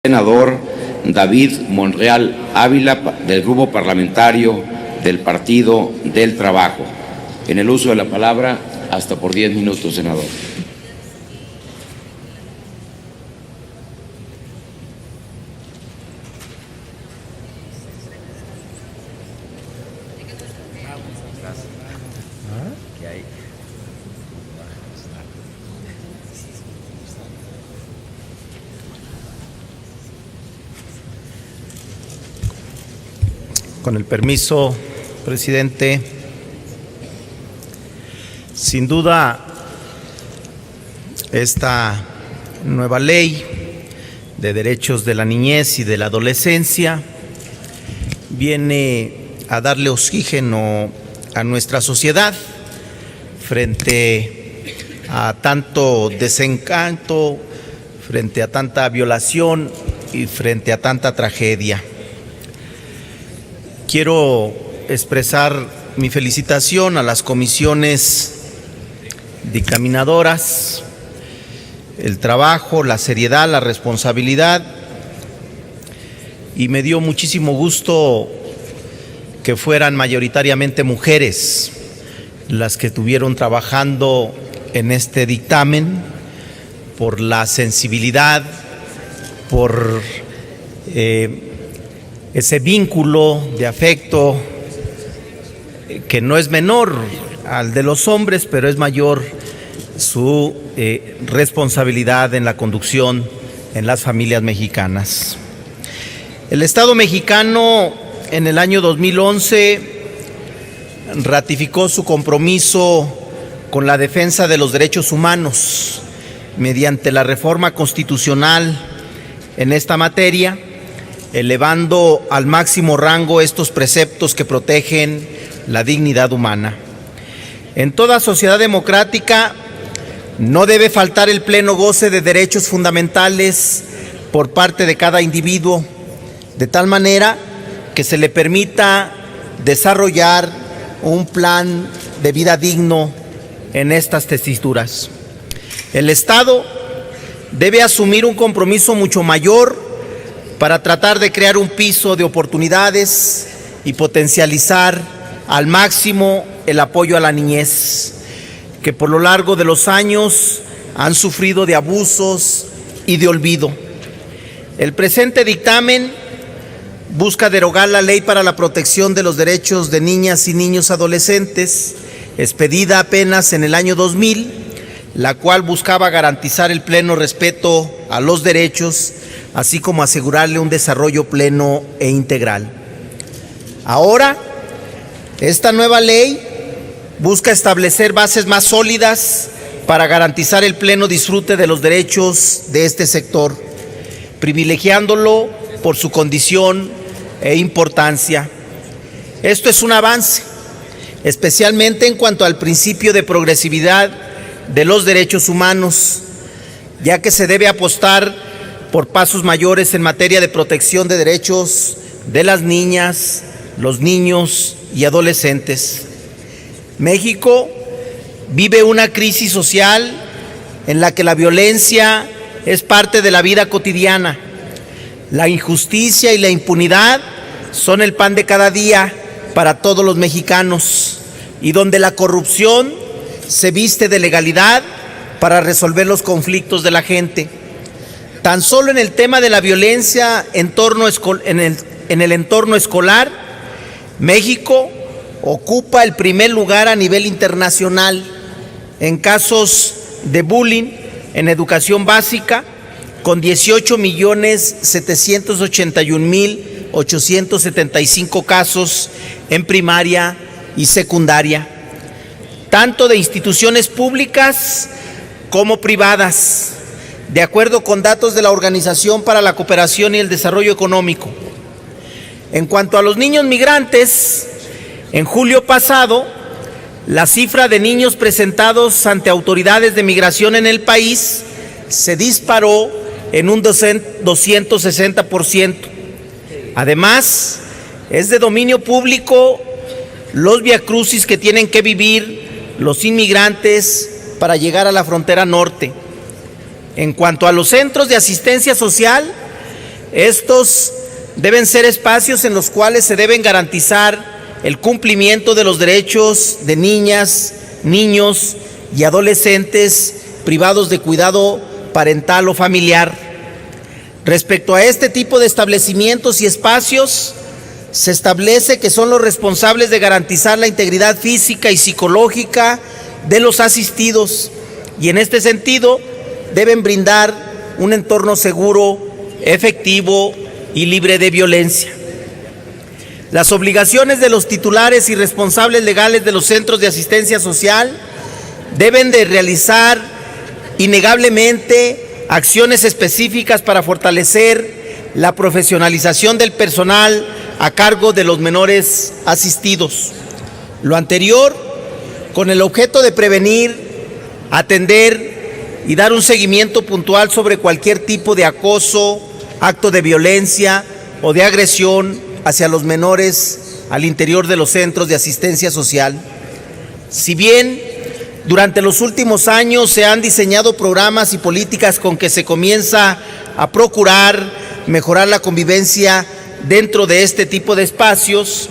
Senador David Monreal Ávila, del Grupo Parlamentario del Partido del Trabajo. En el uso de la palabra, hasta por 10 minutos, senador. Con el permiso, presidente, sin duda esta nueva ley de derechos de la niñez y de la adolescencia viene a darle oxígeno a nuestra sociedad frente a tanto desencanto, frente a tanta violación y frente a tanta tragedia. Quiero expresar mi felicitación a las comisiones dictaminadoras, el trabajo, la seriedad, la responsabilidad, y me dio muchísimo gusto que fueran mayoritariamente mujeres las que estuvieron trabajando en este dictamen, por la sensibilidad, por ese vínculo de afecto que no es menor al de los hombres, pero es mayor su responsabilidad en la conducción en las familias mexicanas. El Estado mexicano en el año 2011 ratificó su compromiso con la defensa de los derechos humanos mediante la reforma constitucional en esta materia, elevando al máximo rango estos preceptos que protegen la dignidad humana. En toda sociedad democrática no debe faltar el pleno goce de derechos fundamentales por parte de cada individuo, de tal manera que se le permita desarrollar un plan de vida digno en estas tesituras. El Estado debe asumir un compromiso mucho mayor para tratar de crear un piso de oportunidades y potencializar al máximo el apoyo a la niñez, que por lo largo de los años han sufrido de abusos y de olvido. El presente dictamen busca derogar la Ley para la Protección de los Derechos de Niñas y Niños Adolescentes, expedida apenas en el año 2000, la cual buscaba garantizar el pleno respeto a los derechos, así como asegurarle un desarrollo pleno e integral. Ahora, esta nueva ley busca establecer bases más sólidas para garantizar el pleno disfrute de los derechos de este sector, privilegiándolo por su condición e importancia. Esto es un avance, especialmente en cuanto al principio de progresividad de los derechos humanos, ya que se debe apostar por pasos mayores en materia de protección de derechos de las niñas, los niños y adolescentes. México vive una crisis social en la que la violencia es parte de la vida cotidiana. La injusticia y la impunidad son el pan de cada día para todos los mexicanos, y donde la corrupción se viste de legalidad para resolver los conflictos de la gente. Tan solo en el tema de la violencia en el entorno escolar, México ocupa el primer lugar a nivel internacional en casos de bullying en educación básica, con 18.781.875 casos en primaria y secundaria, tanto de instituciones públicas como privadas, de acuerdo con datos de la Organización para la Cooperación y el Desarrollo Económico. En cuanto a los niños migrantes, en julio pasado, la cifra de niños presentados ante autoridades de migración en el país se disparó en un 260%. Además, es de dominio público los viacrucis que tienen que vivir los inmigrantes para llegar a la frontera norte. En cuanto a los centros de asistencia social, Estos deben ser espacios en los cuales se deben garantizar el cumplimiento de los derechos de niñas, niños y adolescentes privados de cuidado parental o familiar. Respecto a este tipo de establecimientos y espacios, se establece que son los responsables de garantizar la integridad física y psicológica de los asistidos y en este sentido deben brindar un entorno seguro, efectivo y libre de violencia. Las obligaciones de los titulares y responsables legales de los centros de asistencia social deben de realizar innegablemente acciones específicas para fortalecer la profesionalización del personal a cargo de los menores asistidos. Lo anterior con el objeto de prevenir, atender y dar un seguimiento puntual sobre cualquier tipo de acoso, acto de violencia o de agresión hacia los menores al interior de los centros de asistencia social. Si bien durante los últimos años se han diseñado programas y políticas con que se comienza a procurar mejorar la convivencia dentro de este tipo de espacios,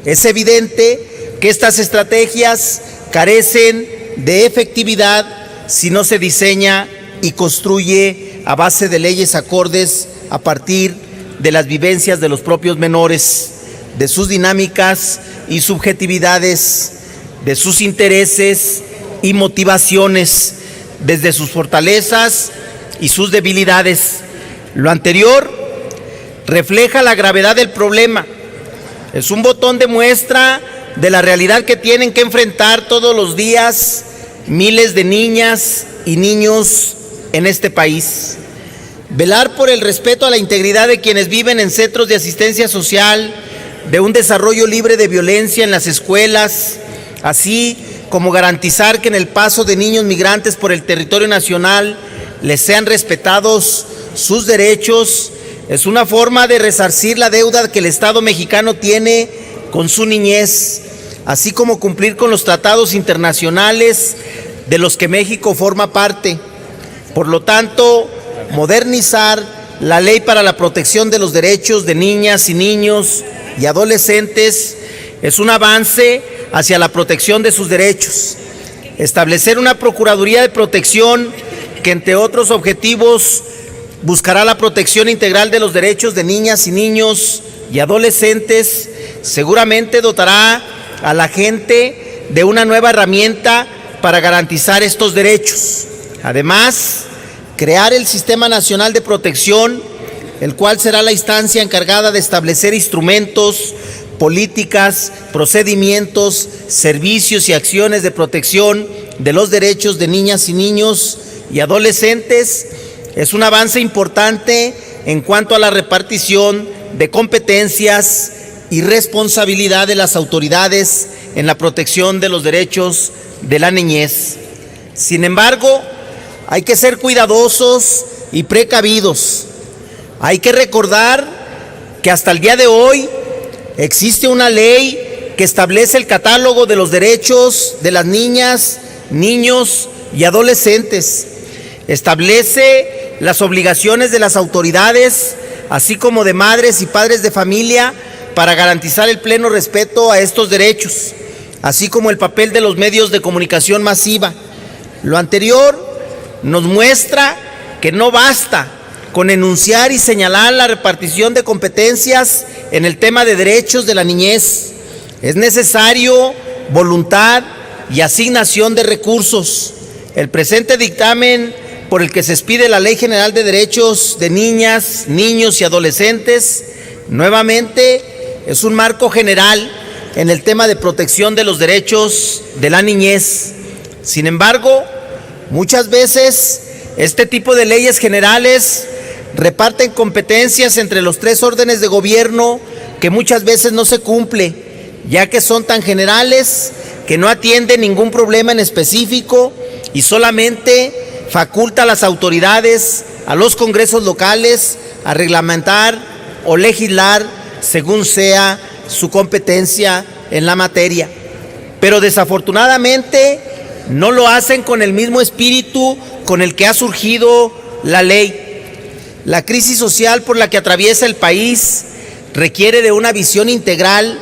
es evidente que estas estrategias carecen de efectividad si no se diseña y construye a base de leyes acordes a partir de las vivencias de los propios menores, de sus dinámicas y subjetividades, de sus intereses y motivaciones, desde sus fortalezas y sus debilidades. Lo anterior refleja la gravedad del problema. Es un botón de muestra de la realidad que tienen que enfrentar todos los días miles de niñas y niños en este país. Velar por el respeto a la integridad de quienes viven en centros de asistencia social, de un desarrollo libre de violencia en las escuelas, así como garantizar que en el paso de niños migrantes por el territorio nacional les sean respetados sus derechos, es una forma de resarcir la deuda que el Estado mexicano tiene con su niñez, así como cumplir con los tratados internacionales de los que México forma parte. Por lo tanto, modernizar la ley para la protección de los derechos de niñas y niños y adolescentes es un avance hacia la protección de sus derechos. Establecer una Procuraduría de Protección que, entre otros objetivos, buscará la protección integral de los derechos de niñas y niños y adolescentes, seguramente dotará a la gente de una nueva herramienta para garantizar estos derechos. Además, crear el Sistema Nacional de Protección, el cual será la instancia encargada de establecer instrumentos, políticas, procedimientos, servicios y acciones de protección de los derechos de niñas y niños y adolescentes, es un avance importante en cuanto a la repartición de competencias y responsabilidad de las autoridades en la protección de los derechos de la niñez. Sin embargo, hay que ser cuidadosos y precavidos. Hay que recordar que hasta el día de hoy existe una ley que establece el catálogo de los derechos de las niñas, niños y adolescentes. Establece las obligaciones de las autoridades, así como de madres y padres de familia, para garantizar el pleno respeto a estos derechos, así como el papel de los medios de comunicación masiva. Lo anterior nos muestra que no basta con enunciar y señalar la repartición de competencias en el tema de derechos de la niñez. Es necesario voluntad y asignación de recursos. El presente dictamen por el que se expide la Ley General de Derechos de Niñas, Niños y Adolescentes, nuevamente es un marco general en el tema de protección de los derechos de la niñez. Sin embargo, muchas veces este tipo de leyes generales reparten competencias entre los tres órdenes de gobierno que muchas veces no se cumple, ya que son tan generales que no atienden ningún problema en específico y solamente faculta a las autoridades, a los congresos locales, a reglamentar o legislar según sea su competencia en la materia. Pero desafortunadamente no lo hacen con el mismo espíritu con el que ha surgido la ley. La crisis social por la que atraviesa el país requiere de una visión integral.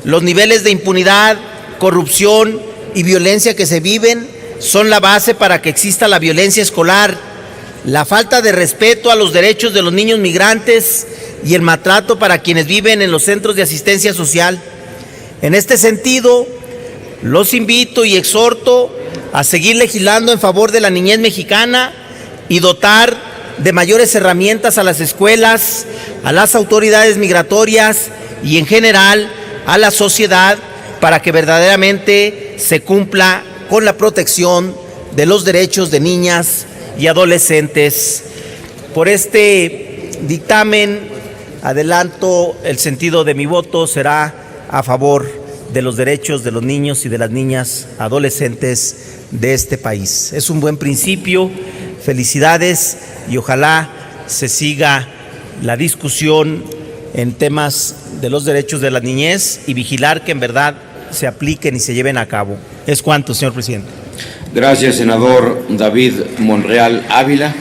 Los niveles de impunidad, corrupción y violencia que se viven son la base para que exista la violencia escolar, la falta de respeto a los derechos de los niños migrantes y el maltrato para quienes viven en los centros de asistencia social. En este sentido, los invito y exhorto a seguir legislando en favor de la niñez mexicana y dotar de mayores herramientas a las escuelas, a las autoridades migratorias y en general a la sociedad para que verdaderamente se cumpla con la protección de los derechos de niñas y adolescentes. Por este dictamen, adelanto el sentido de mi voto será a favor de los derechos de los niños y de las niñas adolescentes de este país. Es un buen principio, felicidades y ojalá se siga la discusión en temas de los derechos de la niñez y vigilar que en verdad se apliquen y se lleven a cabo. Es cuanto, señor presidente. Gracias, senador David Monreal Ávila.